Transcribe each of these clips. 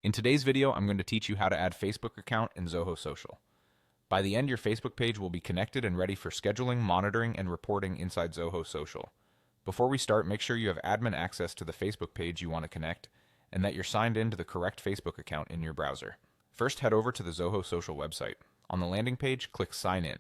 In today's video, I'm going to teach you how to add Facebook account in Zoho Social. By the end, your Facebook page will be connected and ready for scheduling, monitoring, and reporting inside Zoho Social. Before we start, make sure you have admin access to the Facebook page you want to connect and that you're signed in to the correct Facebook account in your browser. First, head over to the Zoho Social website. On the landing page, click Sign In.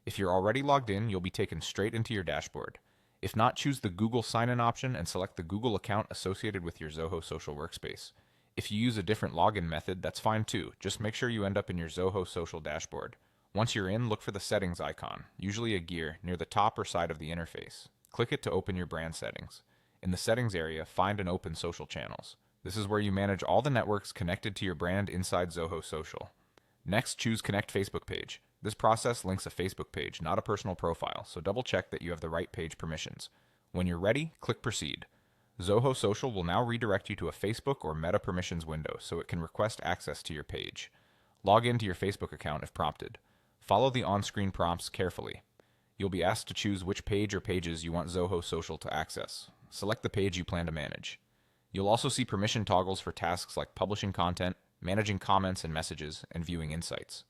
If you're already logged in, you'll be taken straight into your dashboard. If not, choose the Google Sign-In option and select the Google account associated with your Zoho Social workspace. If you use a different login method, that's fine too. Just make sure you end up in your Zoho Social dashboard. Once you're in, look for the settings icon, usually a gear, near the top or side of the interface. Click it to open your brand settings. In the settings area, find and open social channels. This is where you manage all the networks connected to your brand inside Zoho Social. Next, choose Connect Facebook Page. This process links a Facebook page, not a personal profile, so double check that you have the right page permissions. When you're ready, click Proceed. Zoho Social will now redirect you to a Facebook or Meta permissions window so it can request access to your page. Log into your Facebook account if prompted. Follow the on-screen prompts carefully. You'll be asked to choose which page or pages you want Zoho Social to access. Select the page you plan to manage. You'll also see permission toggles for tasks like publishing content, managing comments and messages, and viewing insights.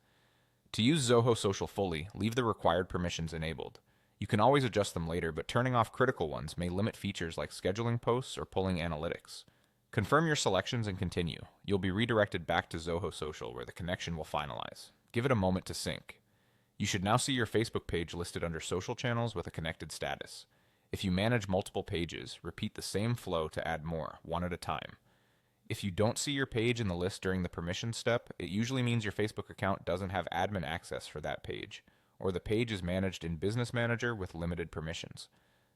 To use Zoho Social fully, leave the required permissions enabled. You can always adjust them later, but turning off critical ones may limit features like scheduling posts or pulling analytics. Confirm your selections and continue. You'll be redirected back to Zoho Social where the connection will finalize. Give it a moment to sync. You should now see your Facebook page listed under social channels with a connected status. If you manage multiple pages, repeat the same flow to add more, one at a time. If you don't see your page in the list during the permission step, it usually means your Facebook account doesn't have admin access for that page, or the page is managed in Business Manager with limited permissions.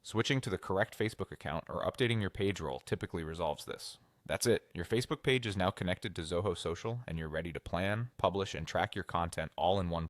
Switching to the correct Facebook account or updating your page role typically resolves this. That's it. Your Facebook page is now connected to Zoho Social, and you're ready to plan, publish, and track your content all in one